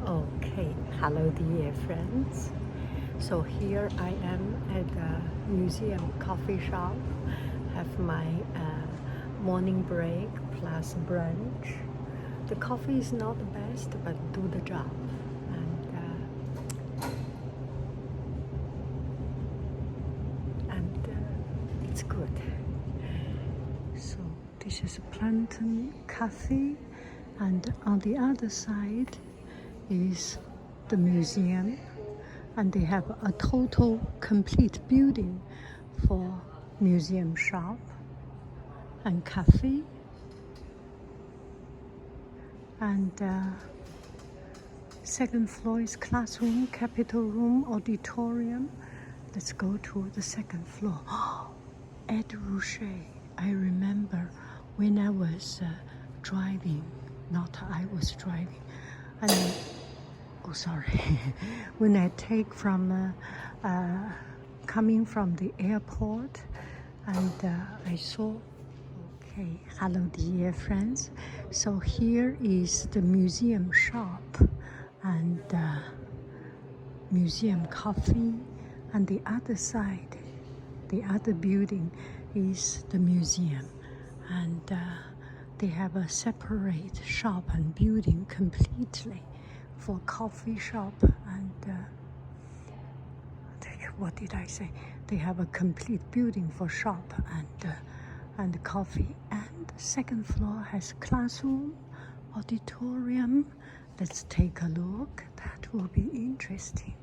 Okay, hello dear friends. So here I am at the museum coffee shop, have my morning break plus brunch. The coffee is not the best, but do the job. And it's good. So this is Blanton Cafe, and on the other side is the museum, and they have a total complete building for museum shop and cafe, and second floor is classroom, capitol room, auditorium. Let's go to the second floor. Ed Ruscha. I remember when I was driving, not I was driving, and oh sorry, when I take from coming from the airport, and I saw. Okay, hello dear friends. So here is the museum shop and museum coffee, and the other side, the other building is the museum, and they have a separate shop and building completely for coffee shop, and what did I say? They have a complete building for shop and coffee, and the second floor has classroom, auditorium. Let's take a look. That will be interesting.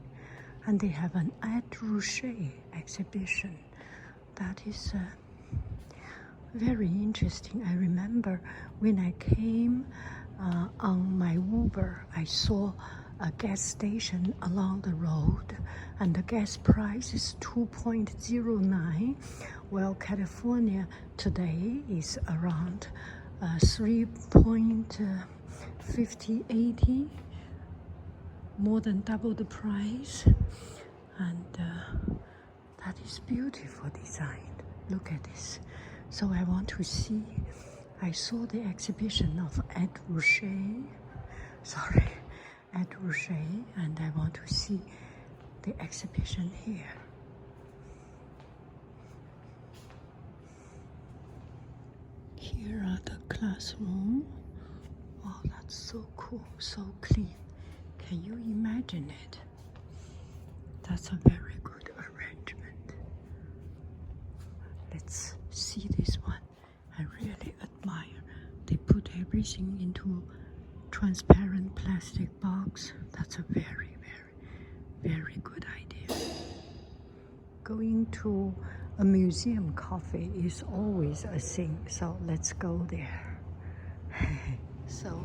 And they have an Ed Ruscha exhibition. That is very interesting. I remember when I came on my Uber, I saw a gas station along the road, and the gas price is 2.09. Well, California today is around 3.5080, more than double the price, and that is beautiful design. Look at this. So I want to see. I saw the exhibition of Ed Ruscha. Sorry, Ed Ruscha, and I want to see the exhibition here. Here are the classroom. Wow, that's so cool, so clean. Can you imagine it? That's a very good arrangement. Let's see this one. I really admire. They put everything into transparent plastic box. That's a very, very, very good idea. Going to a museum coffee is always a thing, so let's go there. So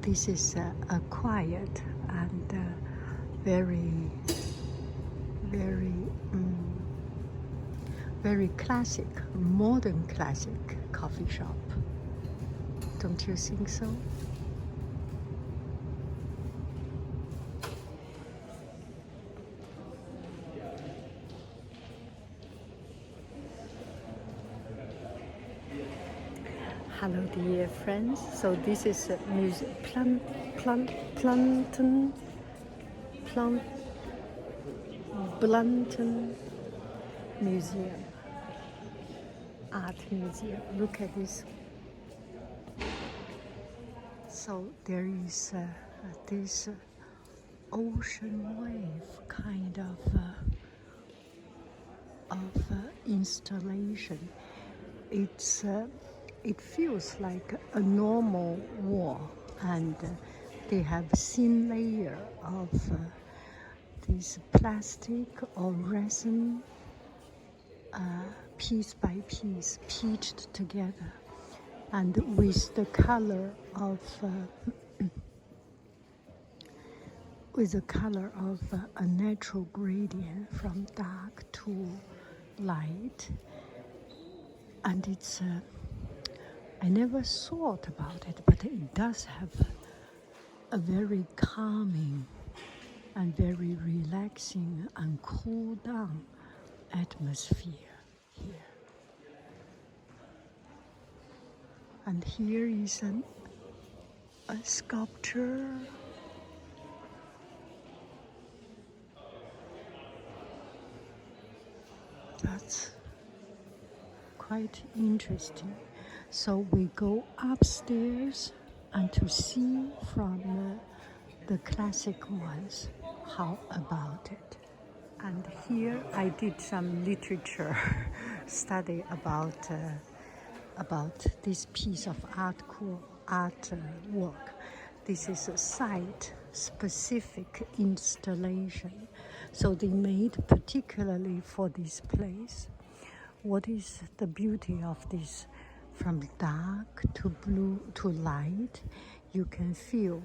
this is a quiet and very, very, very classic, modern classic coffee shop. Don't you think so? Hello dear friends. So this is a Blanton Museum, Art Museum. Look at this. So there is this ocean wave kind of installation. It feels like a normal wall, and they have thin layer of this plastic or resin, piece by piece, pieced together, and with the color of a natural gradient from dark to light. And it's I never thought about it, but it does have a very calming and very relaxing and cool down atmosphere here. And here is a sculpture that's quite interesting. So we go upstairs and to see from the classic ones. How about it? And here I did some literature study about this piece of artwork. This is a site-specific installation, so they made particularly for this place. What is the beauty of this? From dark to blue to light, you can feel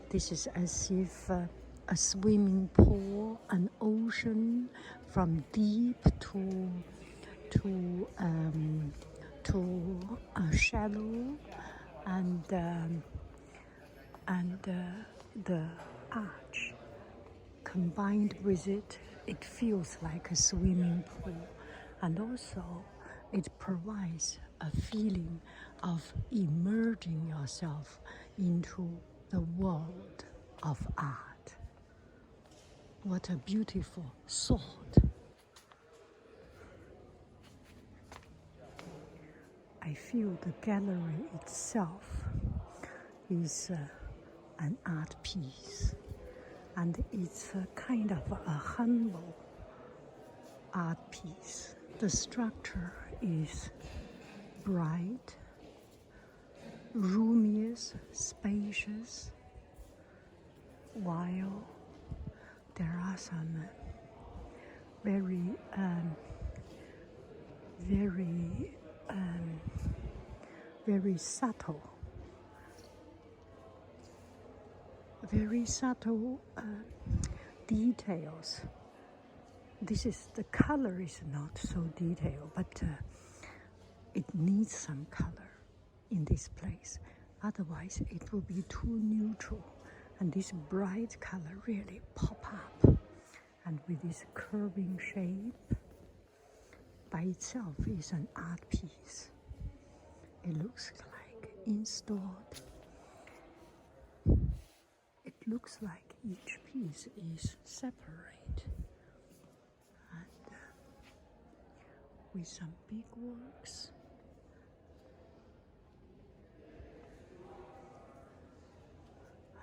this is as if a swimming pool, an ocean, from deep to shallow, and the arch combined with it, it feels like a swimming pool, and also it provides a feeling of immersing yourself into the world of art. What a beautiful thought. I feel the gallery itself is an art piece, and it's a kind of a humble art piece. The structure is bright, roomiest, spacious, while there are some very very subtle details. This is the color is not so detailed, but it needs some color in this place. Otherwise, it will be too neutral, and this bright color really pop up. And with this curving shape, by itself is an art piece. It looks like installed. It looks like each piece is separate, and with some big works.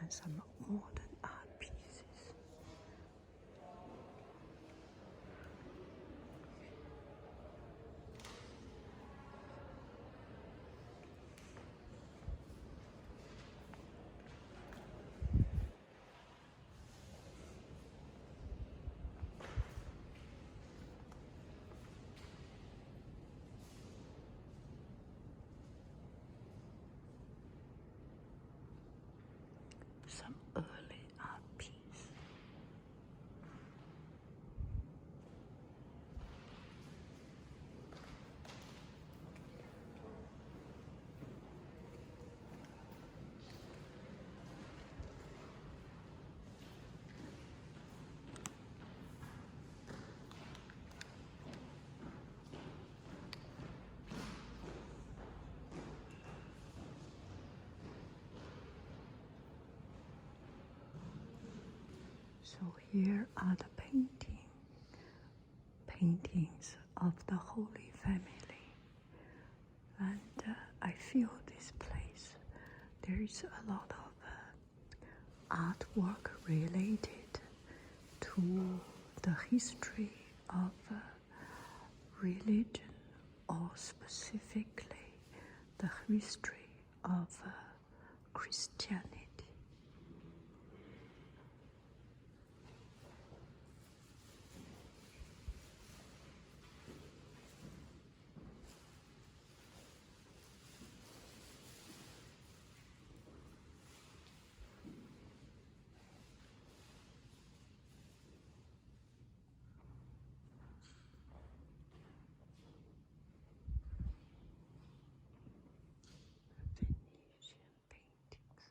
And some modern art pieces. Some early art piece. So here are the paintings of the Holy Family, and I feel this place. There is a lot of artwork related to the history of religion, or specifically the history of Christianity. Venetian paintings.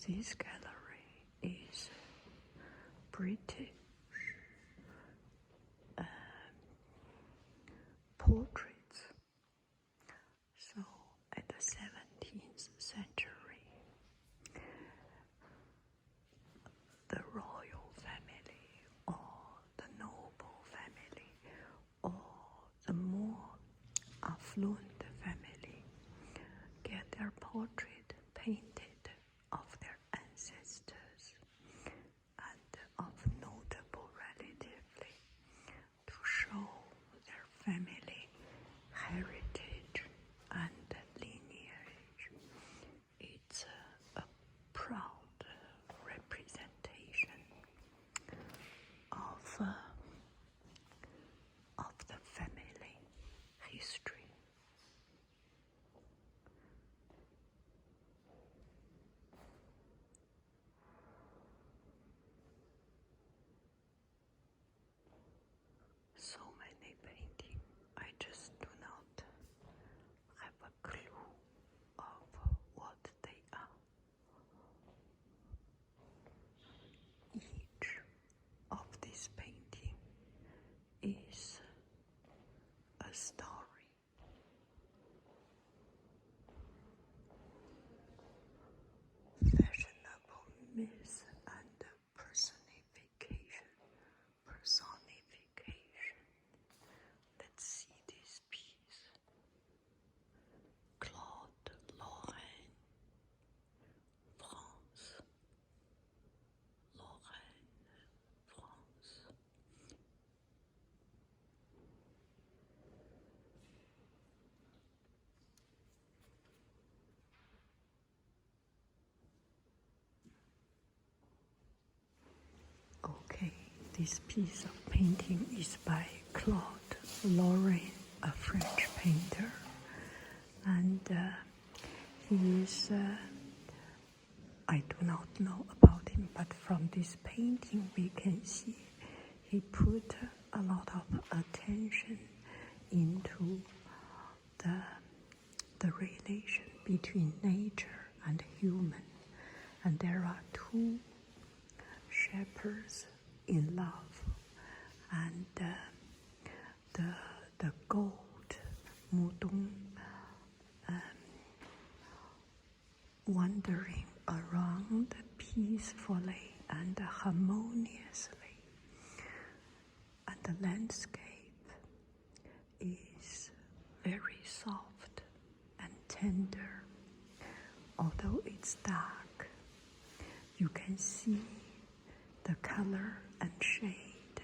this gallery is British portraits. So at the 17th century, the royal family or the noble family or the more affluent family get their portrait painted of their ancestors and of notable relatively to show their family heritage and lineage. It's a proud representation of the family history. So many paintings, I just do not have a clue of what they are. Each of these paintings is a story. Fashionable myth and personification. Let's see this piece. Claude Lorraine, France. Okay, this piece of painting is by Claude Lorraine, a French painter, and he is, I do not know about him, but from this painting we can see he put a lot of attention into the relation between nature and human. And there are two shepherds in love, and the goat Mudong wandering around peacefully and harmoniously, and the landscape is very soft and tender. Although it's dark, you can see the color and shade.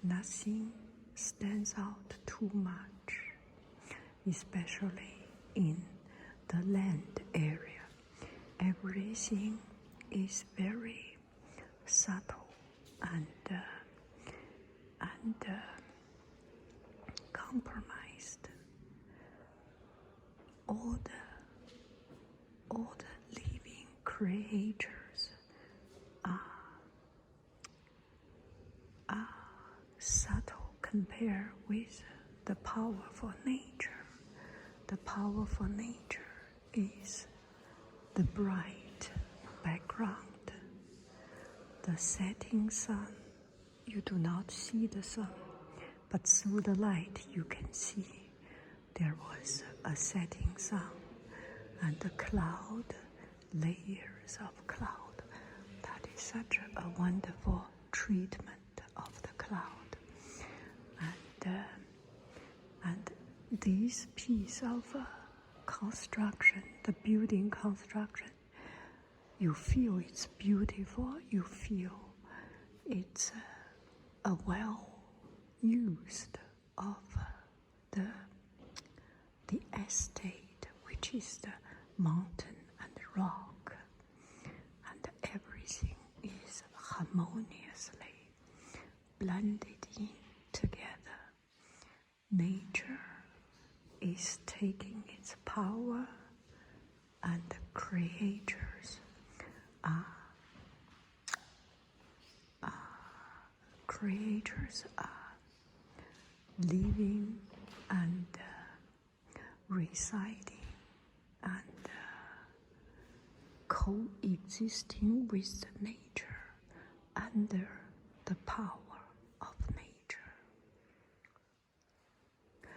Nothing stands out too much, especially in the land area. Everything is very subtle and compromised. All the living creatures are subtle compared with the powerful nature. The powerful nature is the bright background, the setting sun. You do not see the sun, but through the light you can see there was a setting sun, and the cloud, layers of cloud. That is such a wonderful treatment of the cloud. And this piece of construction, the building construction, you feel it's beautiful, you feel it's a well-used of the estate, which is the mountain and rock, and everything is harmoniously blended in together. Nature is taking its power, and the creators are living and residing and coexisting with nature under the power of nature.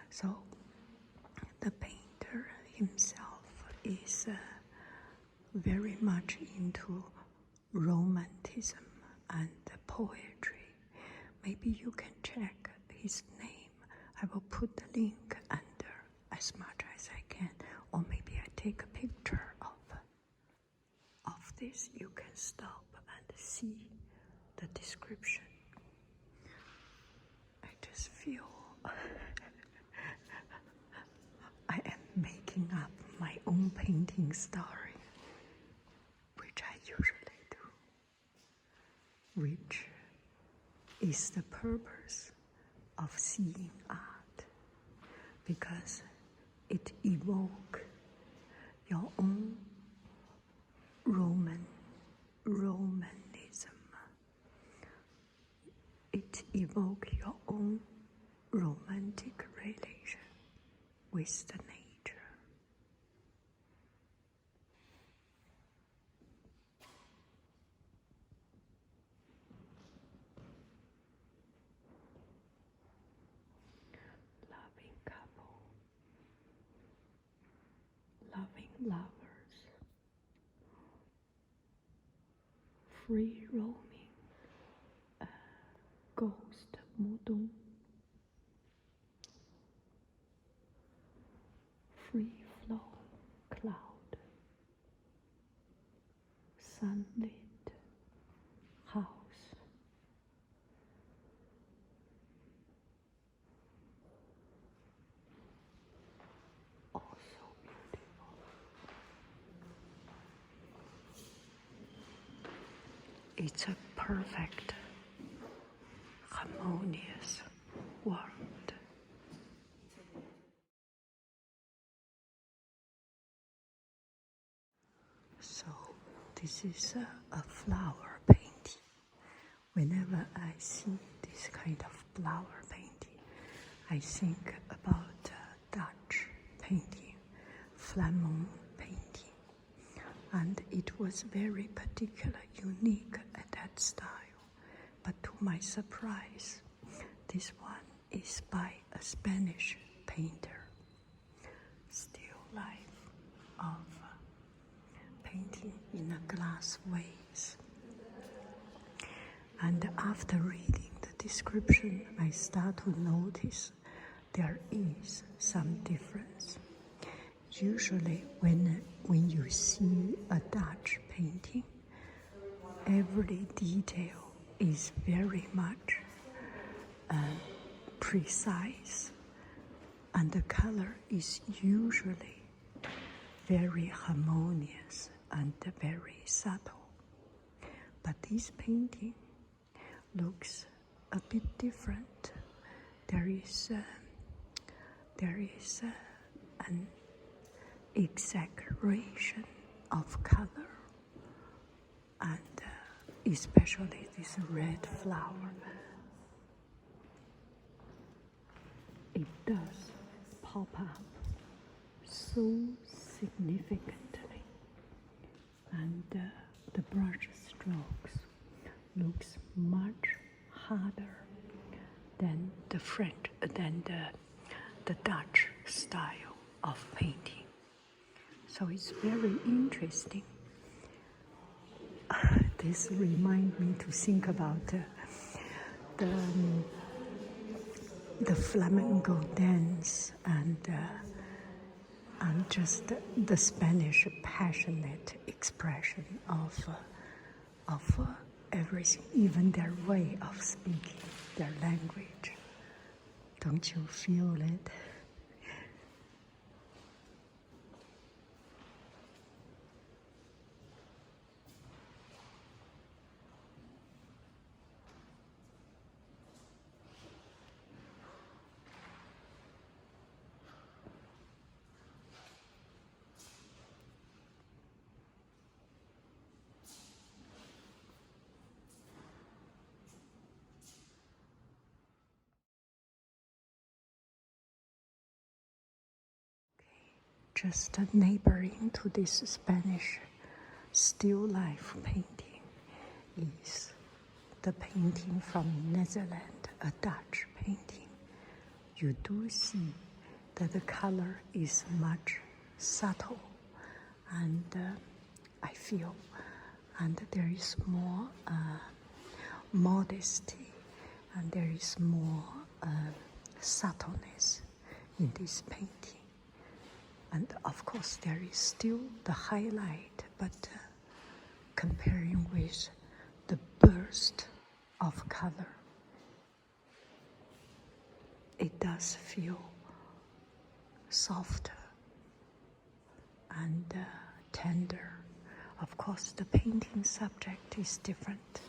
So the painter himself is very much into romanticism and poetry. Maybe you can check his name. I will put the link under as much as I can, or maybe I take a picture of this. You can stop and see the description. I just feel I am making up my own painting story, which I usually do, which is the purpose of seeing art, because it evokes your own Romanism. It evokes your own romantic relation with the nature. Loving couple, loving lovers, free roaming, ghost Mudong, free flow cloud, sunlit house, also beautiful. It's a perfect, harmonious world. So this is a flower painting. Whenever I see this kind of flower painting, I think about Dutch painting, Flamand painting, and it was very particular, unique at that style. But to my surprise, this one is by a Spanish painter. Still life of painting in a glass vase. And after reading the description, I start to notice there is some difference. Usually when you see a Dutch painting, every detail is very much precise, and the color is usually very harmonious and very subtle. But this painting looks a bit different. There is an exaggeration of color, and especially this red flower. It does pop up so significantly, and the brush strokes looks much harder than the Dutch style of painting. So it's very interesting. This reminds me to think about the flamenco dance and just the Spanish passionate expression of everything, even their way of speaking, their language. Don't you feel it? Just neighboring to this Spanish still life painting is the painting from Netherlands, a Dutch painting. You do see that the color is much subtle, and I feel, and there is more modesty, and there is more subtleness in this painting. And of course, there is still the highlight, but comparing with the burst of color, it does feel softer and tender. Of course, the painting subject is different.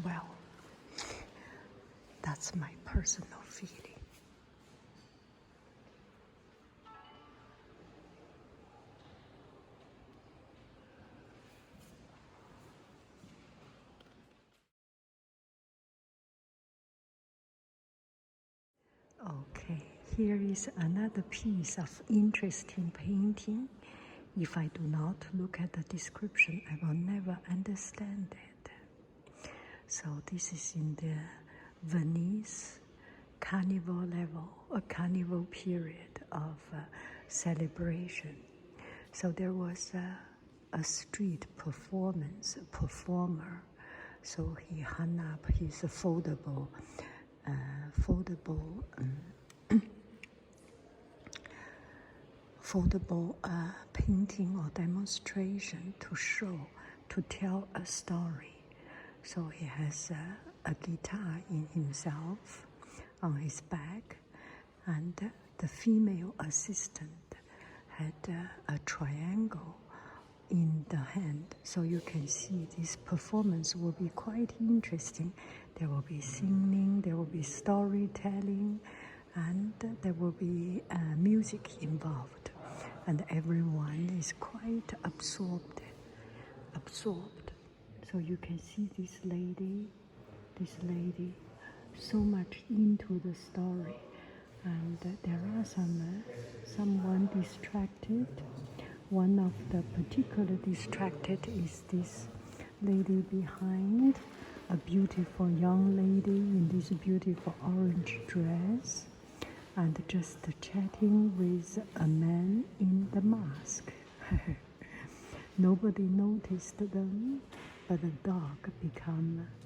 Well, that's my personal feeling. Okay, here is another piece of interesting painting. If I do not look at the description, I will never understand it. So this is in the Venice carnival level, a carnival period of celebration. So there was a street performance, a performer. So he hung up his foldable painting or demonstration to show, to tell a story. So he has a guitar in himself on his back, and the female assistant had a triangle in the hand. So you can see this performance will be quite interesting. There will be singing, there will be storytelling, and there will be music involved. And everyone is quite absorbed. So you can see this lady so much into the story. And there are someone distracted. One of the particular distracted is this lady behind, a beautiful young lady in this beautiful orange dress, and just chatting with a man in the mask. Nobody noticed them, but the dog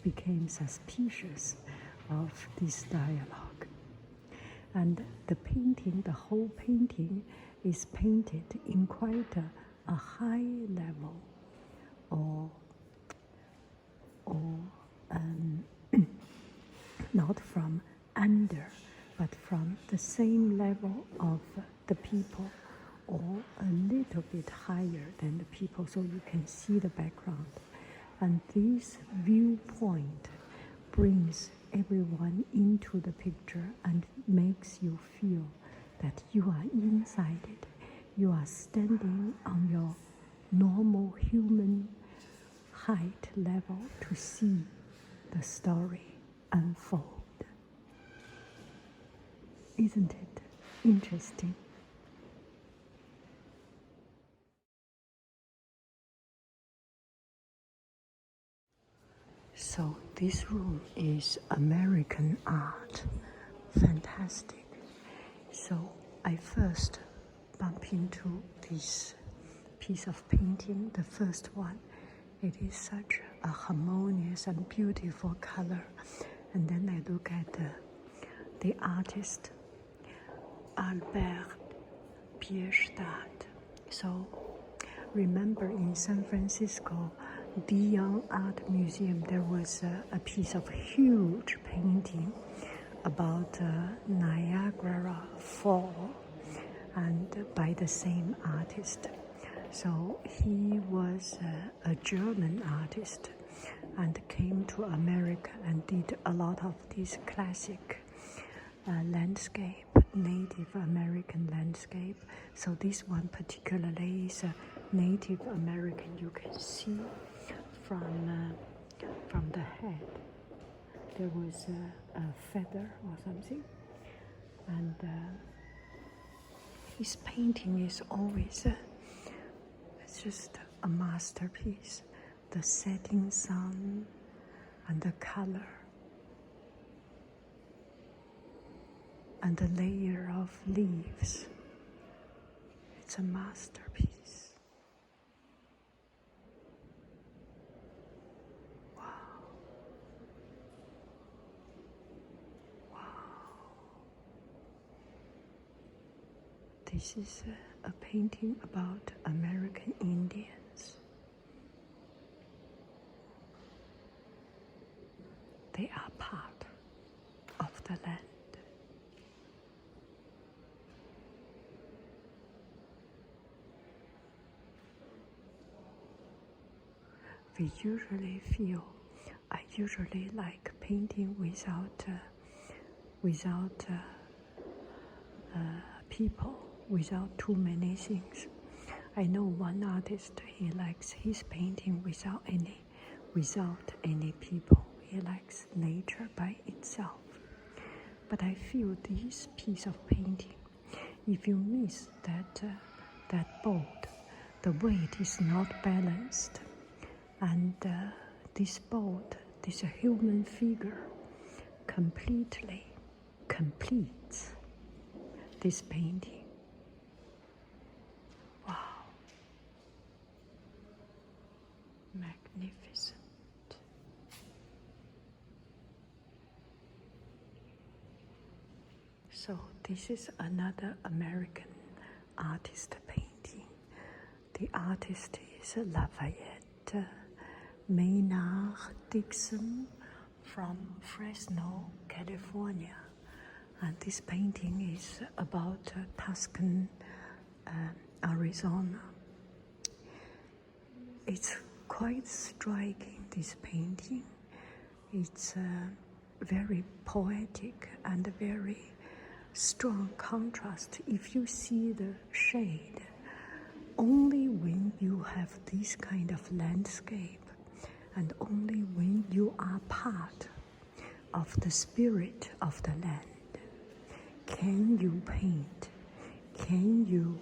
became suspicious of this dialogue. And the painting, the whole painting, is painted in quite a high level, or not from under, but from the same level of the people, or a little bit higher than the people, so you can see the background. And this viewpoint brings everyone into the picture and makes you feel that you are inside it. You are standing on your normal human height level to see the story unfold. Isn't it interesting? So this room is American art. Fantastic. So I first bump into this piece of painting, the first one. It is such a harmonious and beautiful color. And then I look at the artist, Albert Bierstadt. So remember in San Francisco, the Young Art Museum, there was a piece of huge painting about Niagara Fall, and by the same artist. So he was a German artist and came to America and did a lot of these classic landscape, Native American landscape. So this one particularly is a Native American. You can see from the head there was a feather or something, and his painting is always It's just a masterpiece. The setting sun and the color and the layer of leaves. It's a masterpiece. Wow. Wow. This is a painting about American Indians. They are part of the land. I usually like painting without people, without too many things. I know one artist, he likes his painting without any people. He likes nature by itself. But I feel this piece of painting, if you miss that boat, the weight is not balanced. And this boat, this human figure, completely completes this painting. Wow. Magnificent. So this is another American artist painting. The artist is Lafayette Maynard Dixon from Fresno, California. And this painting is about Tucson, Arizona. It's quite striking, this painting. It's very poetic and very strong contrast. If you see the shade, only when you have this kind of landscape and only when you are part of the spirit of the land can you paint, can you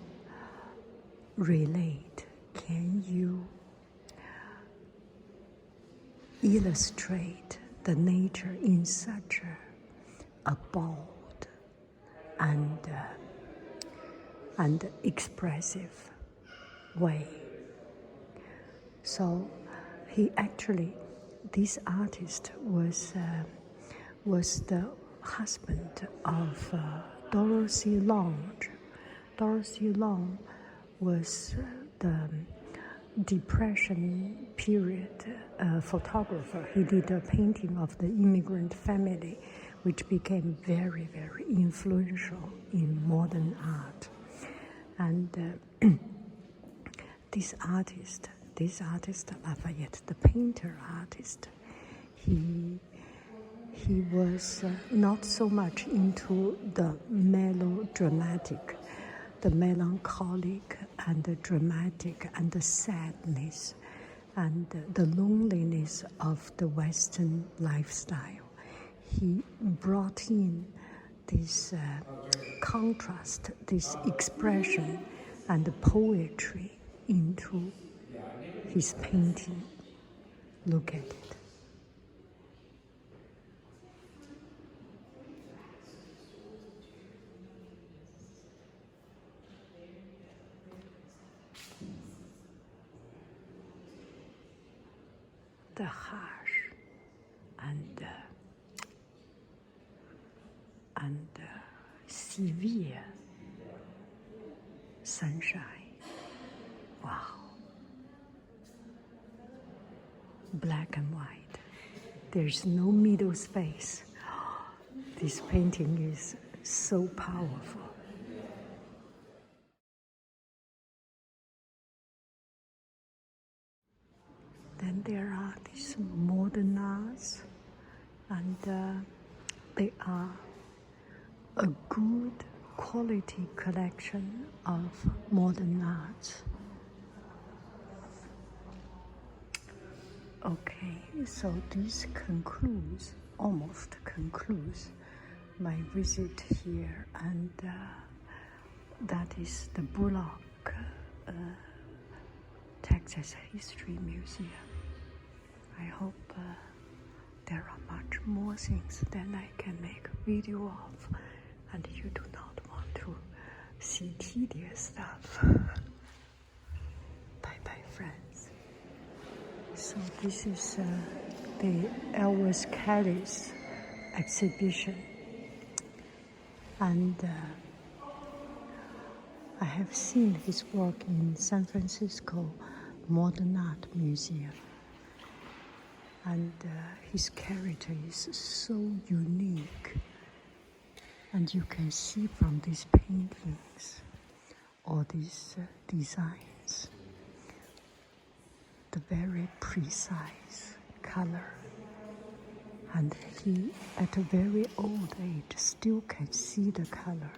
relate, can you illustrate the nature in such a bold and expressive way. So this artist was the husband of Dorothy Long. Dorothy Long was the Depression period photographer. He did a painting of the immigrant family, which became very, very influential in modern art. And this artist, Lafayette, the painter artist, he was not so much into the melodramatic, the melancholic and the dramatic and the sadness and the loneliness of the Western lifestyle. He brought in this contrast, this expression and the poetry into his painting. Look at it. The harsh and severe sunshine. Wow. Black and white. There's no middle space. This painting is so powerful. Then there are these modern arts, and they are a good quality collection of modern arts. Okay, so this almost concludes my visit here, and that is the Bullock Texas History Museum. I hope there are much more things than I can make a video of, and you do not want to see tedious stuff. Bye bye, friends. So this is the Elvis Kelly's exhibition, and I have seen his work in San Francisco Modern Art Museum, and his character is so unique, and you can see from these paintings or these designs the very precise color, and he at a very old age still can see the color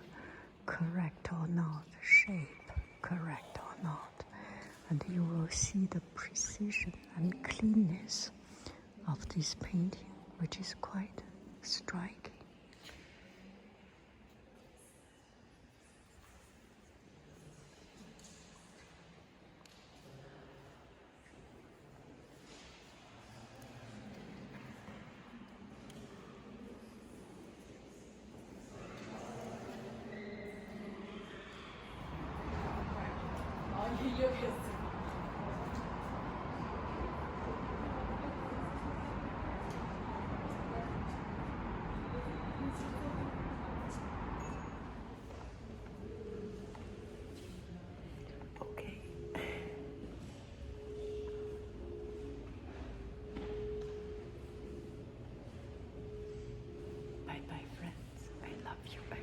correct or not, shape correct or not, and you will see the precision and cleanness of this painting, which is quite striking. Okay. Bye bye, friends. I love you.